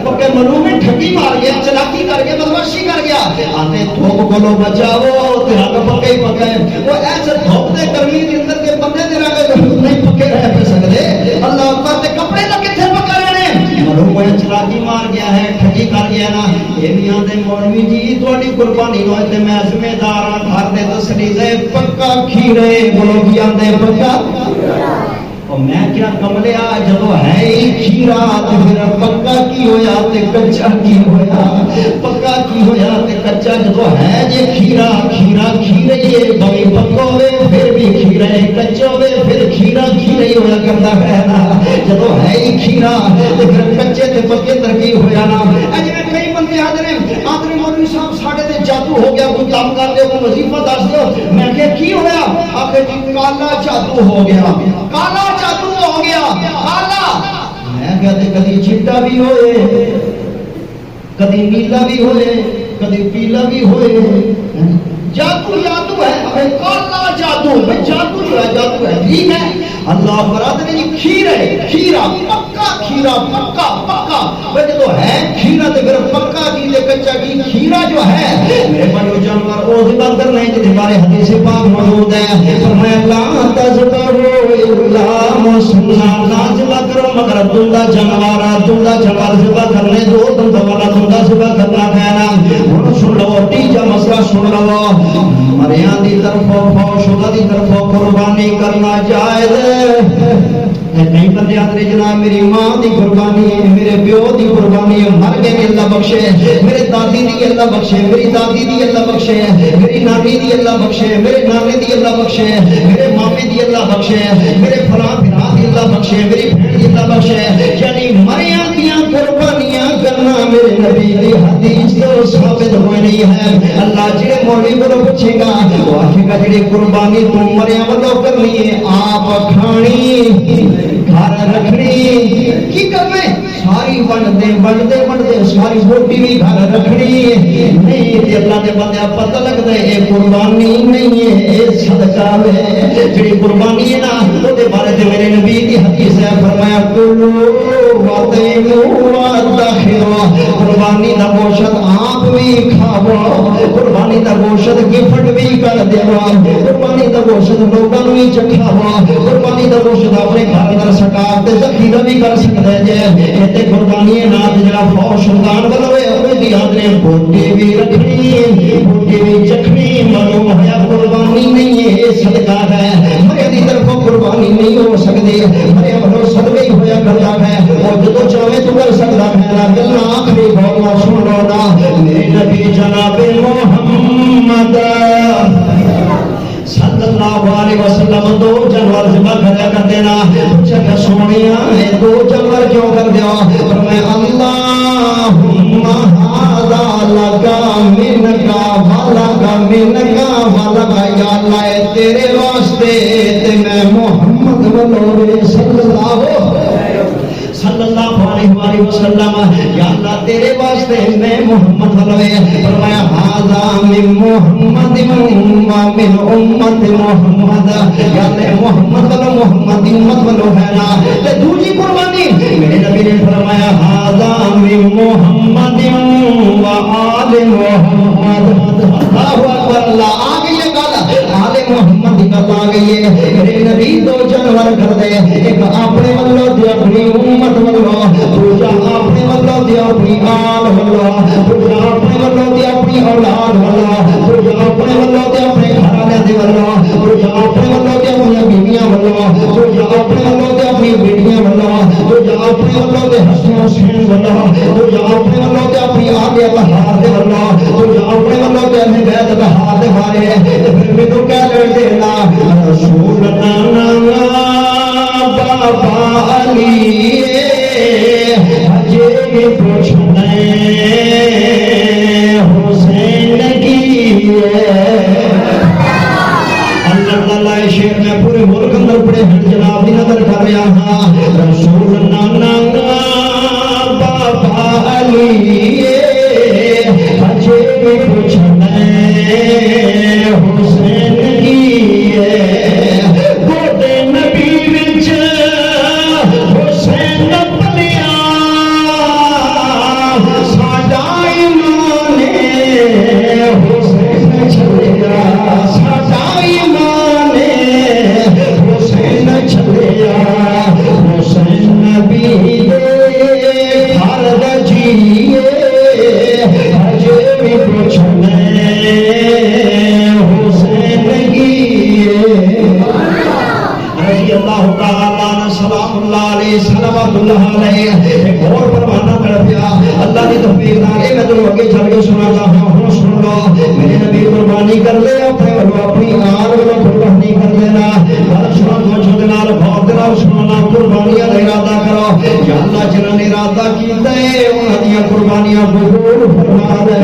پکے۔ منو میں ٹھگی مار گیا، چلاکی کر گیا، بدمعاشی کر گیا، آتے دھوپ کولوں بچاؤ تے رنگ پکے ہی پکے۔ وہ ایسے دھوپ دے گرمی دے اندر دے بندے دے رنگ نہیں پکے رہ پہ سکتے، اللہ اکبر، تے کپڑے دا کتھے پکا رہنے؟ معلوم ہے چلاکی مار گیا ہے، ٹھگی کر گیا نا۔ یہ بھی آتے مولوی جی تہاڈی قربانی ہوئے تے میں ذمہ دار ہاں، گھر دے تسلی دے پکا کھیرے، بولو کی آندے پکا۔ اور میں کیا کملیا جدو ہے ہی کھیرا تے پھر پکا کی ہویا تے کچا کی ہویا، پکا کی ہویا تے کچا جدو ہے جے کھیرا، کھیرا کھیرے ہی بھائی پکا ہوئے پھر بھی کھیرا ہے، کچا ہوئے پھر کھیرا کھیرے ہی ہویا کرتا ہے نا۔ جدو ہے ہی کھیرا تے پھر کچے تے پکے ترقی ہویا نا۔ اے جویں کئی بندے آدھے مولوی صاحب ساڈے تے جادو ہو گیا، کوئی کام کر دے، کوئی وظیفہ دس دیو۔ میں کہ کی ہویا؟ آخر جی کالا جادو ہو گیا، کالا جادو ہو گیا، کالا۔ میں کہتے کدی چٹا بھی ہوئے، کدی نیلا بھی ہوئے، کدی پیلا بھی ہوئے، جادو جادو ہے، کالا جادو، جادو جو ہے جادو ہے، ٹھیک ہے۔ اللہ فراد نے کھیرے، کھیرا پکا، کھیرا پکا پکا، وہ جو ہے کھیرا تے پھر پکا کی تے کچا کی۔ کھیرا جو ہے میرے بھائیو جانور او ذبح کرنا ہے جس بارے حدیث پاک موجود ہے، فرمایا لا تذبحوا الا مسننا، نہ ذبح کرو مگر دندا جانور، دندا جانور ذبح کرنے دو، دندا والا دندا ذبح کرنا ہے نا۔ ہن سن لو تیجا مسئلہ سن لو، مریاں دی طرفوں فوشدہ دی طرفوں قربانی کرنا جائز ہے۔ کئی بندے آتے جناب میری ماں دی قربانی ہے، میرے پیو دی قربانی ہے، مر گئے اللہ بخشے، میرے دادی دی اللہ بخشے، میری دادی دی اللہ بخشے، میری نانی دی اللہ بخشے، میرے نانے دی اللہ بخشے، میرے مامے دی اللہ بخشے، میرے فلاں بھرا دی اللہ بخشے، میری بہن دی اللہ بخشے۔ یعنی مریاں دیاں قربانیاں کرنا میرے نبی دی حدیث تو ثابت ہوئی نہیں ہے۔ اللہ جڑے مولوی کو پوچھے گا وہ آخے گا جڑی قربانی تم مریاں والوں کرنی ہے آپ کھانی، گھر رکھنی، کی کرنے ساری بنتے بنتے بنتے ساری بوٹی بھی گھر رکھنی نہیں تے اللہ دے بندے پتہ لگتا ہے یہ قربانی نہیں ہے، یہ صدقہ ہے۔ جڑی قربانی ہے نا وہ دے بارے تے میرے نبی کی حدیث ہے، فرمایا کلو قربانی دا گوشت آپ بھی کھاو، قربانی دا گوشت گفٹ بھی کر دیو، قربانی دا گوشت لوگوں بھی چکھاو، قربانی دا گوشت اپنے گھر اندر سٹا تے ذخیرہ بھی کر سکتے جے۔ تے قربانی نات جڑا فوج سلطان بلوے اوے دی آدھے بوٹی بھی رکھنی بوٹی بھی چکھنی، معلوم ہے قربانی نہیں ہے صدقہ ہے، مرے دی طرفوں قربانی نہیں ہو سکتی، مرے والوں صدقہ ہی ہویا کرتا ہے، اور جدو چاہے تو کر سکتا ہے۔ گلا آخری بولنا سنو نا، میرے نبی جناب محمد صلی اللہ علیہ وسلم دو جانور ذبح کریا کرتے نا، پوچھا سونیا یہ دو جانور کیوں کر دیا؟ فرمایا اللہم ھذا لک منک ولک منک ولک، یا اللہ تیرے واسطے تے میں محمد ولو صلی اللہ علیہ وسلم، یا اللہ تیرے واسطے میں محمد ولوے۔ فرمایا ھذا من محمد من امت محمد، یا اللہ محمد ولو محمد امت ولو ہے نا۔ تے دوسری قربانی میرے نبی نے فرمایا ھذا من محمد و آل محمد۔ اللہ اکبر، اللہ آ گئی ہے گل، آل محمد کی گل آ گئی ہے۔ میرے نبی دو جانور کر دے، ایک اپنے ولو تے اپنی امت ولو، دوجا اپنے ولو تے اپنی آل ولو، دوجا اپنے ولو تے اپنی اولاد ولو، دوجا اپنے ولو تے اپنے گھر والے دے ولو، دوجا اپنے ولو تے اپنی بیویاں ولو، دوجا اپنے ولو تے اپنی بیٹیاں ولو، دوجا اپنے ولو تے حسن حسین ولو، دوجا اپنے ولو تے اپنی آگے بہار دے ولو، دوجا اپنے ولو تے اپنے بیت بہار دے بارے۔ پھر مینو کہہ دینا رسول بابا علی اجے بھی پوچھنا حسین کی اللہ شیر میں پورے ملک اندر بڑے جناب کی نظر کر رہا ہاں۔ رسول نانا بابا علی اجے بھی پوچھنا حسین کی گوڈے نبی وچ حسین پلیا ساڈا ایمان حسین چھلیا، ساڈا ایمان حسین چھلیا، حسین نبی دے گھر دا جیے اجے بھی پوچھنا حسین کی۔ رضی اللہ تعالیٰ عنہ سلام اللہ علیہ صلوات اللہ علیہ۔ ایک اور فرمانا کر پیا اللہ کی توفیق نال میں تمہیں اگے چل کے سناتا ہوں، ہن سن لو۔ میرے نبی قربانی کر دے اپنے ولو اپنی آل ولو قربانی کر دینا۔ گل سنو توجہ دے نال غور دے نال سننا، قربانیاں دا ارادہ کرو۔ یا اللہ جنہاں نے ارادہ کیتا ہے انہاں دی قربانیاں قبول فرما دے۔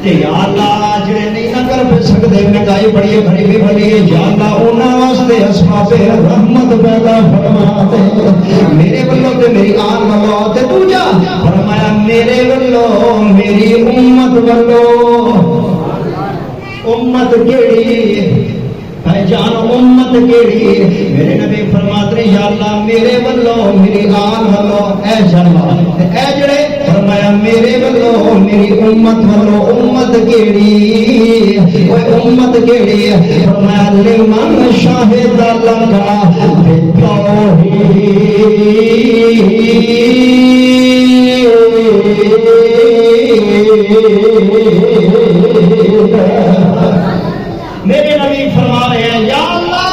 تے یا اللہ جڑے نہیں نہ کر سکدے مہنگائی بڑی ہے غریبی بڑی ہے، یا اللہ انہاں واسطے اسباب رحمت پیدا فرما دے۔ میرے ولو تے میری آن ولو تے دوجا فرمایا میرے ولو میری امت ولو۔ امت کیڑی بھائی جان امت کیڑی؟ میرے نبی فرماتے ہیں یا اللہ میرے ولو میری آل ولو اے جلوہ اے جڑے فرمایا میرے ولو میری امت ولو۔ امت کیڑی اوے امت کیڑی؟ فرمایا لمن شاہد لگا میرے نبی فرما رہے ہیں یا اللہ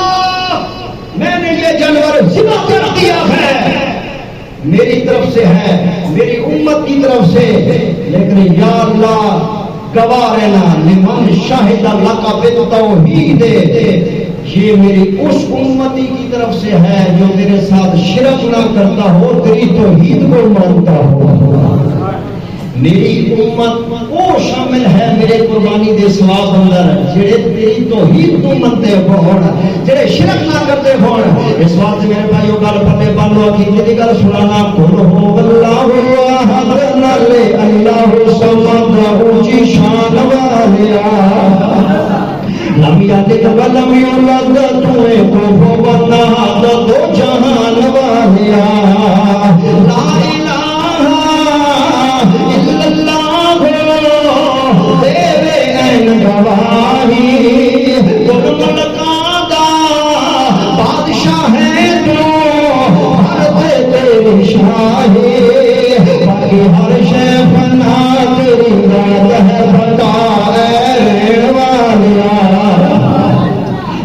میں نے یہ جانور ذبح کر دیا ہے، میری طرف سے ہے، میری امت کی طرف سے، لیکن یا اللہ گواہ رہنا لمن شاہد لک بالتوحید، یہ میری اس امتی کی طرف سے ہے جو میرے ساتھ شرک نہ کرتا ہو، تیری توحید کو مانتا ہو۔ میری امت وہ شامل ہے میرے قربانی دے ثواب اندر جڑے تیری توحید تو منتے ہون، جڑے شرک نہ کرتے ہون۔ اس واسطے میرے بھائیو گل پلے بانو عقیدے دی گل سنانا، قل هو اللہ احد اللہ الصمد اونچی شان والیا لم یلد ولم یولد تو کفوا احد دو جہان والیا لا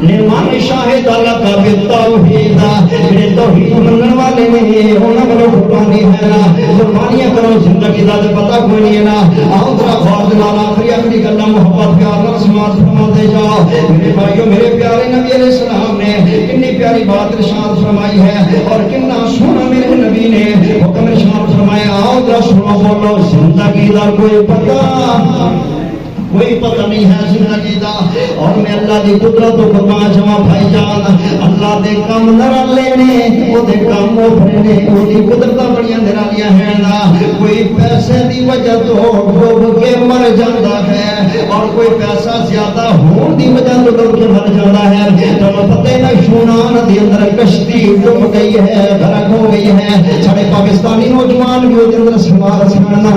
لمن شاہد لک بالتوحید میرے توحید منن والے نے انہاں کو قربانی ہے نا قربانیاں کرو زندگی دا پتہ کوئی نہیں ہے نا آؤ ذرا غور نال آخری گلاں محبت پیار نال سماعت فرماتے جاؤ میرے بھائیو میرے پیارے نبی علیہ السلام نے کتنی پیاری بات ارشاد فرمائی ہے اور کتنا سونا میرے نبی نے حکم ارشاد فرمایا آؤ ذرا سنو بولو زندگی دا کوئی پتہ نہیں ہے زندگی دا اور میں اللہ دی قدرت کو قربان جاواں بھائی جان اللہ دے کم نرالے نے او دے کم اوپرے نے او دی قدرتاں بڑیاں نرالیاں ہیں نا کوئی پیسے دی وجہ تو ڈوب کے مر جاندا ہے اور کوئی پیسہ زیادہ ہون دی وجہ تو ڈوب کے مر جاندا ہے تو پتہ نہ یونان دی اندر کشتی ڈوب گئی ہے غرق ہو گئی ہے سارے پاکستانی نوجوان بھی او دے اندر سوار سننا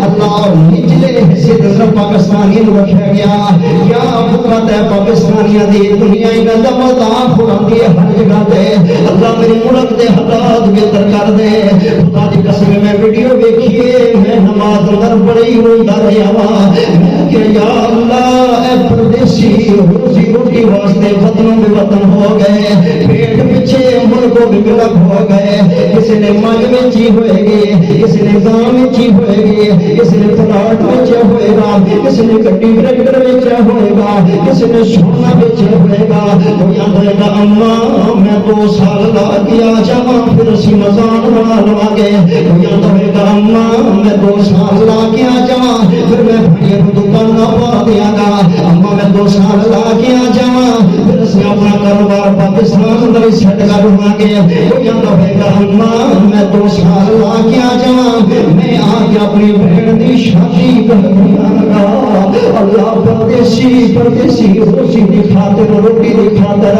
اللہ اور نچلے حصے دے اندر پاکستانی رکھا گیا کیا حکمت ہے پاکستانیاں دی دنیا ہی میں مذاق اڑاندی ہے ہر جگہ تے اللہ میری ملک دے حالات بہتر کر دے خدا دی قسم میں ویڈیو دیکھیے میں نماز اندر بڑی روندا رہیا وا میں کہ یا اللہ اے پردیسی روزی روٹی واسطے وطنوں میں وطن ہو گئے پیٹ پیچھے ملکوں میں ملک ہو گئے کسی نے مائی میں چی ہوئے گی کسی نے گاؤں میں چی ہوئے گی کسی نے پلاٹ میں چی ہوئے گا کسی نے ٹریکٹر بیچا ہوئے گا کسی نے سونا بیچا ہوئے گا کوئی آدھے گا اماں میں 2 سال لا کیا جاواں پھر اسی مزان بنا لواں گے کوئی آدھے گا اماں میں 2 سال لا کیا جاواں پھر میں بھائی کو دکان پا دیاں گا اماں میں 2 سال لا کیا جاواں پھر اسی اپنا کاروبار پاکستان اندر سیٹ کر لواں گے کوئی آدھے گا اماں میں 2 سال لا کیا جاواں میں آ کے اپنی بہن دی شادی کر دیاں گا اللہ پردیسی روزی دی خاطر روٹی دی خاطر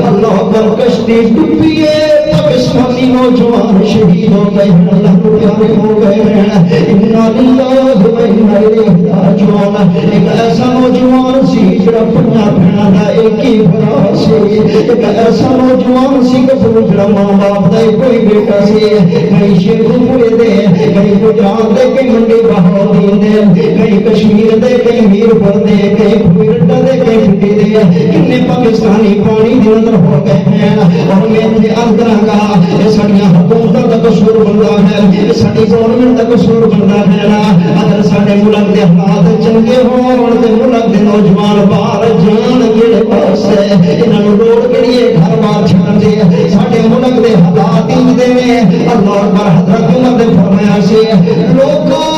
اللہ پر کشتی ڈوبیے پاکستانی نوجوان شہید ہو گئے ہیں اللہ کو پیارے ہو گئے ہیں انا للہ و انا الیہ راجعون ایک ایسا نوجوان سی جڑا پنجا بھیڑاں دا ایک ہی بھرا سی ایک ایسا نوجوان سی کہ جڑا ماں باپ دا کوئی بیٹا سی کئی شیخوپورے دے کئی گجرات دے کئی منڈی بہاولپور دے کئی کشمیر دے کئی میرپور دے کئی پھوئیرٹا دے کئی پھٹی دے کتنے پاکستانی پانی دے اندر ہو گئے ہیں اور میں تے عرض کراں گا یہ ساڈیاں حکومتاں دا قصور بندا ہے یہ ساڈی گورنمنٹ دا قصور بندا ہے نا اگر ساڈے ملک دے حالات چنگے ہون تے ملک دے نوجوان باہر جان کیڑے پاسے انہاں نوں لوڑ کیڑی ہے گھر بار چھڈن دی ساڈے ملک دے حالات انج دے نے اللہ اکبر حضرت عمر نے فرمایا سی لوگوں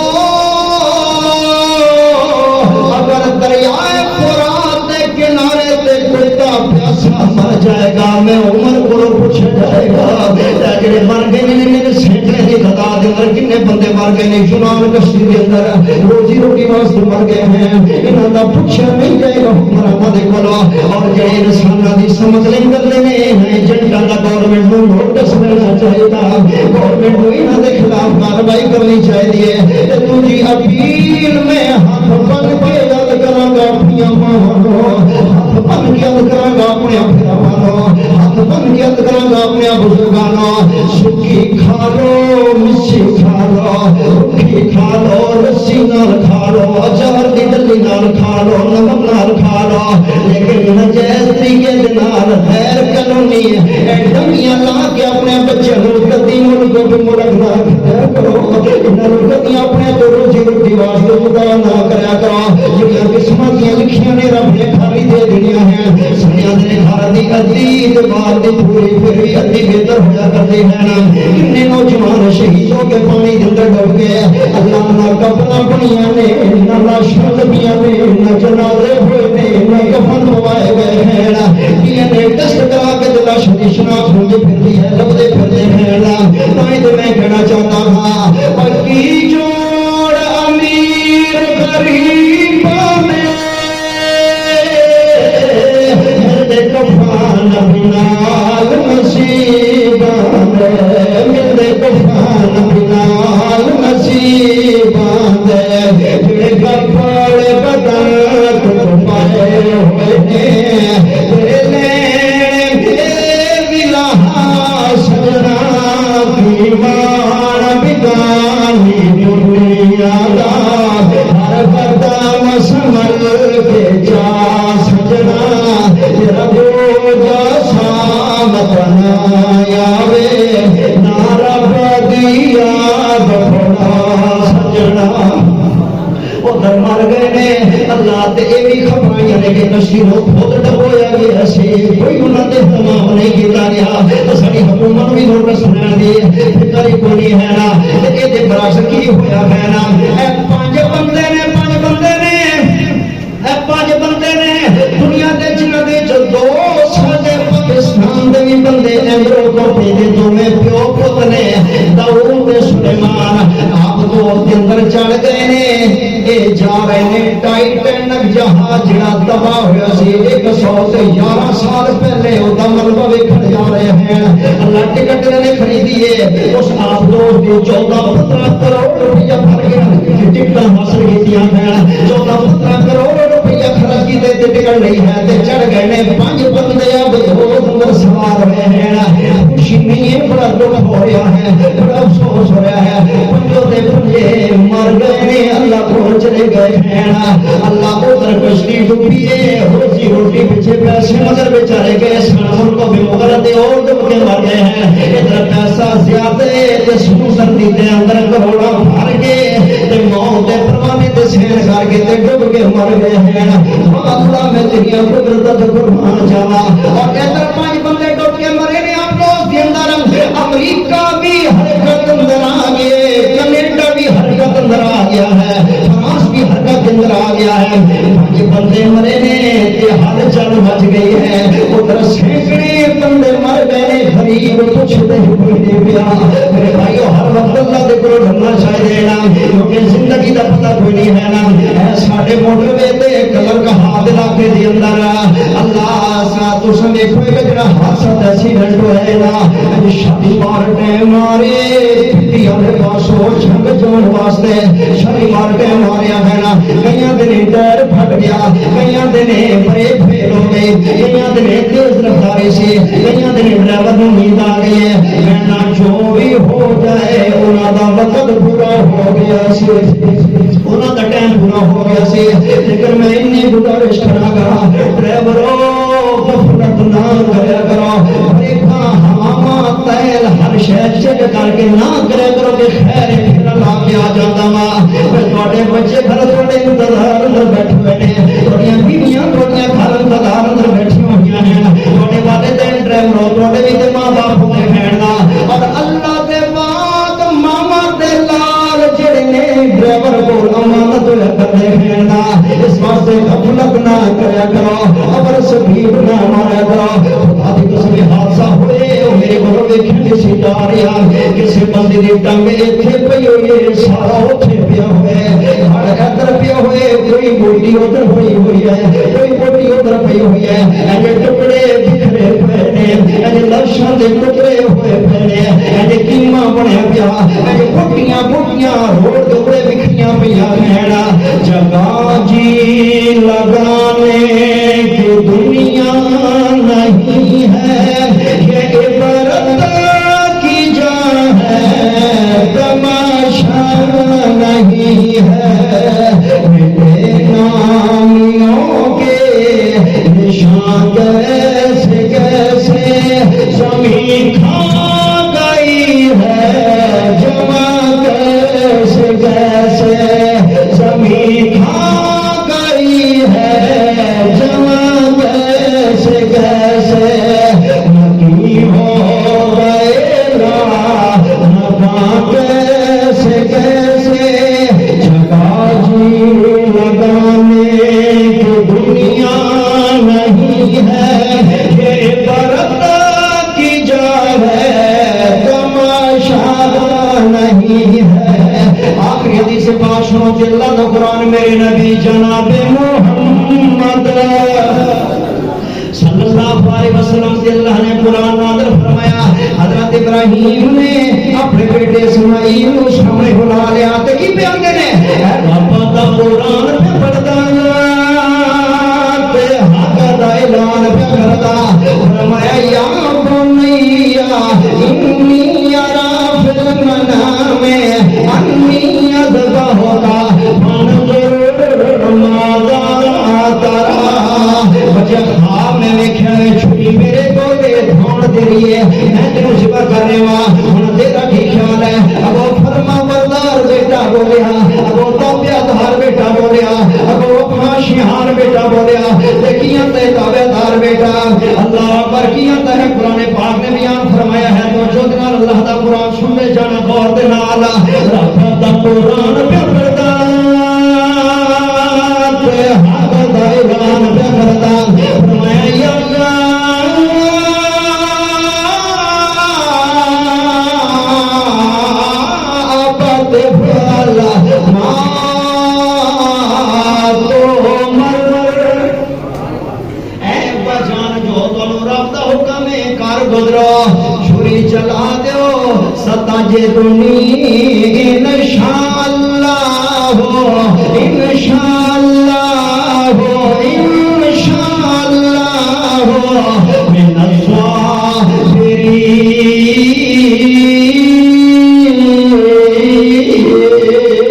اگر دریائے فرات کے کنارے تے کوئی پیاسا مر جائے گا میں عمر کو پوچھا جائے گا جڑے مر گئے نے میرے سینکڑے دی تعداد دے اندر کتنے بندے مر گئے نے یونان کشتی دے اندر روزی روٹی واسطے مر گئے ہیں انہاں دا پوچھا نہیں جائے گا حکمراں دے کولوں اور جڑے انساناں دی سمجھ نہیں کرتے نے ایجنٹاں دا گورنمنٹ نوں نوٹس دینا چاہیے گورنمنٹ نوں انہاں دے خلاف کارروائی کرنی چاہیے تے دوجی اپیل میں ہاتھ بن کے یاد کراں گا اپنی ماں ہاتھ بن کے یاد کراں گا اپنے بھراواں ہاتھ بن کے یاد کراں گا اپنے بزرگاں سکی کھا لو مچھی کھا لو روٹی کھا لو لسی نال کھا لو اچار دی ڈلی نال کھا لو نمک نال کھا لو لیکن نجائز طریقے دے نال غیر قانونی ڈمیاں لا کے اپنے بچے نوں کدی ملک بھی ملک نہ کھایا کرو انہاں نوں کدی اپنے تو روزی روٹی واسطے خدا نہ کریا کرو جڑیاں قسمت دیاں لکھیاں نے رب نے خالی دے دنیا ہیں سنیاں دے گھر دی ادھی تے بار دی پوری پھر بھی ادھی بہتر ہویا کرتے ہیں کتنے نوجوان شہید ہو کے پانی دے اندر ڈوب گئے اللہ نہ کفن بنیاں نے نہ لاشاں لبیاں نے نہ جنازے ہوئے نے نہ کفن پوائے گئے ہیں ڈی این اے ٹیسٹ کرا کے لاش کی شناخت ہوندی پھرتی ہے لبدے پھرتے ہیں تائیں تے میں کہنا چاہتا ہاں پکی جوڑ امیر غریب میں ملدے کفان بنال نصیباں دے ملدے کفان بنال نصیباں دے جڑے کپڑے بدن کو پائے ہوئے نے تیرے لین ولا سجنا ایمان بگانی دنیا دا ہر قدم سنبھل کے جا تے یہ بھی خبرائیاں نے کہ نشیروں خود ڈبویا گیا سی کوئی انہوں نے تمام نہیں کیتا گیا ساری حکومت بھی نوٹس لین دی فکر ہی کوئی نہیں ہے نا یہ برعکس کی ہویا ہے نا اے پانچ بندے نے پانچ بندے نے دنیا دے جنہاں دے جو دو ساڈے پاکستان دے بھی بندے امرو کوٹی دے دوویں پیو پت نے داؤد تے سلیمان آپ دو دے اندر چڑھ گئے نے اے جا رہے نے ٹائٹینک جہاز جڑا تباہ ہویا سی 111 سال پہلے او دا ملبہ ویکھن جا رہے ہیں اللہ ٹکٹ نے خریدی ہے اس آپ دوست دی 14-15 کروڑ روپیہ بھر کے ٹکٹاں حاصل کیتیاں ہیں 14-15 کروڑ روپیہ خرچ کیتے تے ٹکٹ نہیں ہے تے چڑھ گئے نے 5 بندے اب دو اندر سوار ہوئے ہیں خوشی نہیں ہے بڑا دکھ ہو رہا ہے بڑا افسوس ہو رہا ہے پنجوں دے پنجے مر گئے نے اللہ کو چلے گئے ہیں اللہ ادھر کشتی ڈوبی ہے روزی روٹی پیچھے پیسے مگر بیچارے گئے سن کو بھی مغرد اور دب کے مر گئے ہیں ادھر پیسہ زیادہ تے سوزندی دے اندر کروڑا بھر کے تے موت دے پروانے تے سین کر کے تے ڈب کے مر گئے ہیں اللہ میں تیری قدرت تے قربان جاواں اور ادھر 5 بندے ڈب کے مرے نے آپ لوگ دے اندر امریکہ بھی حرکت اندر آ گئے کینیڈا بھی حرکت اندر آ گیا ہے فرانس بھی حرکت اندر آ گیا ہے 5 بندے مرے نے تے ہر جان بچ گئی ہے ادھر سینکڑے بندے مر گئے نے غریب کچھ نہیں کوئی پیا میرے بھائیو ہر وقت اللہ دے کول ڈرنا چاہیے نا کیونکہ زندگی دا پتہ کوئی نہیں ہے نا اے ساڈے موٹر وے تے کلر کا ہاتھ علاقے دے اندر اللہ سا تساں دیکھو کہ جڑا حادثہ ایکسیڈنٹ ہوئے نا شادی مارٹے مارے پٹیاں دے پاسوں جنگ جون واسطے شادی مارٹے ماریا ہے نا کئیاں دے ٹائر پھٹ گیا کئیاں دے بریک فیل ہو گئی کئیاں دے تیز رفتاری سی کئیاں دے ڈرائیور نوں نیند آ گئی ہے کہنا جو بھی ہو جائے انہاں دا وقت پورا ہو گیا سی انہاں دا ٹائم پورا ہو گیا سی لیکن میں اتنی گزارش کراں گا ڈرائیورو غفلت نہ کریا کرو بریکاں ہوا تیل ہر شہر چیک کر کے نہ کرے کرو کہ خیر پھر لا کے آ جاتا وا تواڈے بچے گھر تواڈے انتظار اندر بیٹھے ہوئے نے تواڈیاں بیویاں تواڈیاں گھر انتظار اندر بیٹھی ہوئیاں ہیں تواڈے والدین ڈرائیور تواڈے بھی تے ماں باپ ہوندے بہنا اور اللہ دے پاک ماما دے لال جڑے نے ڈرائیور کول امانت ہویا کرتے بہنا اس واسطے غفلت نہ کریا کرو اور سبیب نہ ماریا کرو خدا دی قسم حادثہ ہوئے میرے کو ویکھن دی سی جا رہا کسی بندے دی ٹنگ ایتھے پئی ہوئی ہے سارا اوتھے پیا ہوئے ہڑ ادھر پیا ہوئے کوئی بوٹی ادھر پئی ہوئی ہے کوئی بوٹی ادھر پئی ہوئی ہے اے ٹکڑے بکھرے پئے نے اے لاشاں دے ٹکڑے ہوئے پئے نے اے کیما بنیا پیا اے بوٹیاں بوٹیاں روڈ دے اوپر بکھریاں پیاں کہنا جگہ جی لگانے کی دنیا نہیں ہے یہ عبرت کی جا ہے تماشا نہیں ہے میرے نامیوں کے نشان کیسے کیسے زمین کھا گئی ہے جمع کیسے کیسے زمین کھا گئی ہے جمع کیسے کیسے نکی ہو گئے ناکام کیسے کیسے جگہ جی لگانے کی دنیا نہیں ہے یہ عبرت کی جا ہے تماشا نہیں ہے آخری حدیث پاک سنو جل قرآن میرے نبی جناب محمد صلی اللہ علیہ وسلم سے اللہ نے قرآن نازل فرمایا حضرت ابراہیم نے اپنے بیٹے اسماعیل کو سامنے بلا لیا تے کی بیان نے رب دا قرآن پہ پڑھدا تے حق دا اعلان پہ کردا فرمایا یا بنیا انی ارا فی المنام انی اذبحک فانظر ماذا ترى بچہ خواب میں ویکھیا چھٹی میرے کولے دھوڑ دے رہی ہے میں تینوں ذبح کرنے وا ہن تیرا کی خیال ہے ابو فرما بردار بیٹا بولیا ابو توبہ دار بیٹا بولیا ابو شہار بیٹا بولیا دیکھیاں تے تابعدار بیٹا اللہ اکبر کیاں تے قرآن پاک نے بیان فرمایا ہے تو جو دنال اللہ دا قرآن سننے جانا غور دے نال رب دا قرآن پہ پڑھدا تے حق دا اعلان پہ کردا فرمایا یا اللہ چھری چلا دیو ستا جے دنی انشاءاللہ ہو انشاءاللہ ہو انشاءاللہ ہو من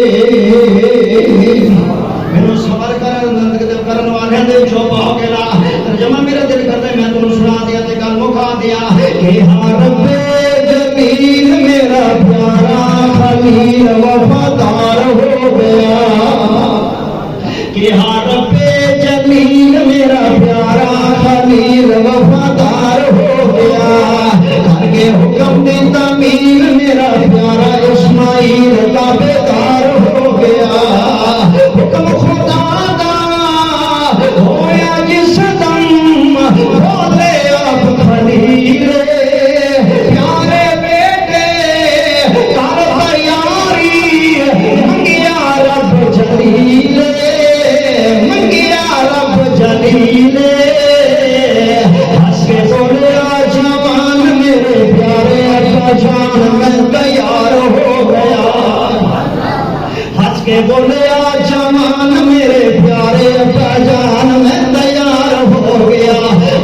الصابرین مینوں صبر کرن والے دے جو پاؤ کے لا ترجمہ میرا دل کردا میں تانوں سنا دیا تے گل مکا دیا کہ ہاں رب جمیل میرا پیارا خلیل وفادار ہو گیا کہ ہاں رب جمیل میرا پیارا خلیل وفادار ہو گیا کر کے حکم دی تعمیل میرا پیارا اسماعیل تابعدار ہو گیا حکم خدا دا ہویا جس دم بولے آپ خلیل پیارے بیٹے کر تیاری منگیا رب جلیل منگیا رب جلیل ہنس کے بولیا جوان میرے پیارے ابا جان میں تیار ہو گیا ہنس کے بولیا جوان میرے پیارے ابا جان میں تیار ہو گیا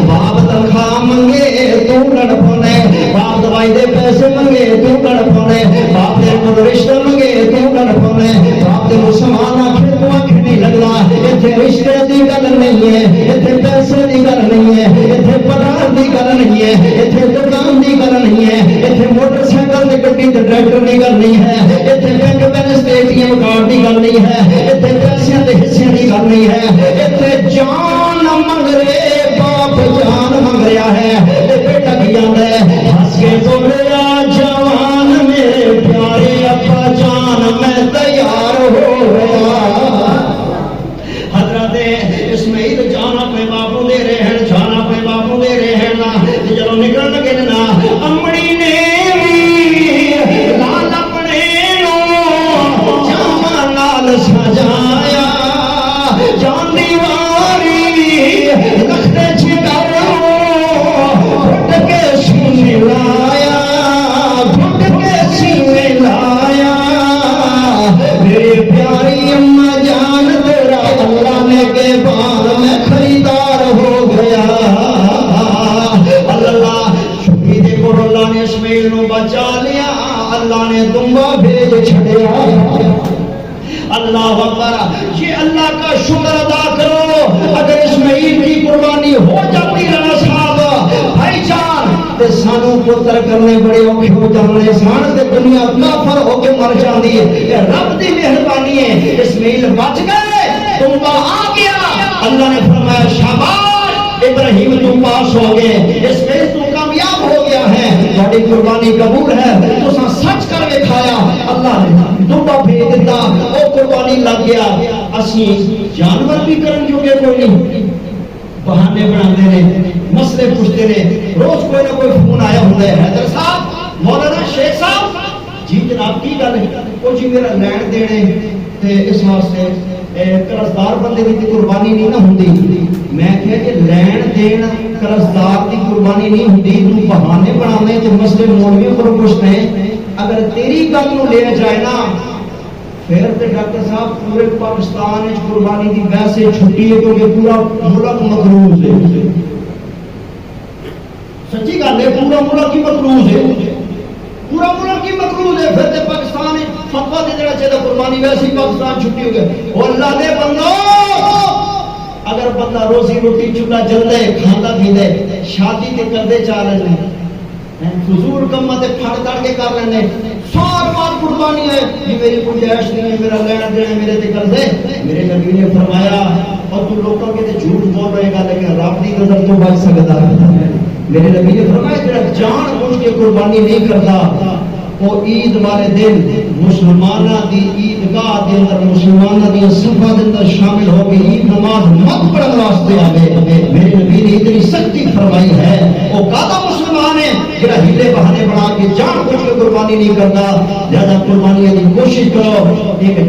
باپ تنخواہ منگے تو لڑ پونے باپ دوائی دے پیسے منگے تو لڑ پونے باپ دے کو رشتہ منگے تو لڑ پونے باپ دے مسلمان آخر کو آنکھ نہیں لگنا اتنے رشتے دی گل نہیں ہے اتنے پیسے دی گل نہیں ہے اتنے پڑھان دی گل نہیں ہے اتنے دکان دی گل نہیں ہے اتنے موٹر سائیکل دی گڈی تے ٹریکٹر دی گل نہیں ہے اتنے بینک بیلنس تے اے ٹی ایم کارڈ دی گل نہیں ہے اتنے پیسے دے حصے دی گل نہیں ہے اتنے جان منگ رہے باپ جان منگ رہا ہے بیٹا کی آندا ہے ہنس کے بولیا جوان میرے پیارے ابا جان میں تیار ہو گیا حضرت اسماعیل جان اپنے باپو دے رہے ہیں جان اپنے باپو دے رہے ہیں نا جدوں نکل لگے نا امڑی نے لال اپنے نو جاواں نال سجایا جان دیواری رکھتے چھکارو گھٹ کے سینے لایا گھٹ کے سینے لایا میری پیاری اماں جان تیرا اللہ نے کے بعد میں خریدار ہو گیا اللہ چھپی دے کو اللہ نے اسماعیل نو بچا لیا اللہ نے دمبا بھیج چھڑیا اللہ اکبر یہ اللہ کا شکر ادا کرو اگر اسماعیل کی قربانی ہو جاتی رانا صاحب بھائی جان تے سانو پتر کرنے بڑے اوکھے ہو جانے سان تے دنیا کافر ہو کے مر جاندی ہے یہ رب دی مہربانی ہے اسماعیل بچ گئے دمبا آ گیا اللہ نے فرمایا شاباش ابراہیم تم پاس ہو گئے اسماعیل تم کامیاب ہو گیا ہے تہاڈی قربانی قبول ہے تساں سچ کر کے کھایا اللہ نے دمبا بھیج دیتا او قربانی لگ گیا اسی جانور بھی کرن جوگے کوئی نہیں بہانے بناتے ہیں مسئلے پوچھتے ہیں روز کوئی نہ کوئی فون آیا ہوتا ہے حیدر صاحب مولانا شیخ صاحب جی جناب کی گل ہے وہ جی میرا لین دینے تے اس واسطے قرضدار بندے کی قربانی نہیں نہ ہوندی میں کہا کہ لین دین قرضدار کی قربانی نہیں ہوندی تو بہانے بنانے تے مسئلے مولویوں کو پوچھتے ہیں اگر تیری گل نو لے جائے نا پھر تے ڈاکٹر صاحب پورے پاکستان وچ قربانی دی ویسے چھٹی ہے کیونکہ پورا ملک مقروض ہے سچی گل ہے پورا ملک ہی مقروض ہے پورا ملک ہی مقروض ہے پھر تے پاکستان فتوا دے دینا چاہیے قربانی ویسے ہی پاکستان چھٹی ہو گئے او اللہ دے بندو اگر بندہ روزی روٹی چولہا جلدے کھاندا پیندے شادی تے کردے چا لیندے فضول کما تے پھڑ کر کے کر لیندے سال بعد قربانی ہے کہ میری گنجائش نہیں ہے، میرا لینا دینا میرے تے قرض ہے۔ میرے نبی نے فرمایا اور تو لوگوں کے تے جھوٹ بول رہے گا لیکن رب دی نظر تو بچ سکتا ہے۔ میرے نبی نے فرمایا جڑا جان بوجھ کے قربانی نہیں کرتا وہ عید والے دن مسلمانہ دی عیدگاہ دے اندر مسلمانہ دی صفحہ دے اندر شامل ہو کے عید نماز مت پڑھن واسطے آوے۔ میرے نبی نے اتنی سختی فرمائی ہے وہ کادا مسلمان ہے جڑا ہیلے بہانے بنا کے جان بوجھ کے قربانی نہیں کرتا۔ زیادہ قربانی کی کوشش کرو۔ ایک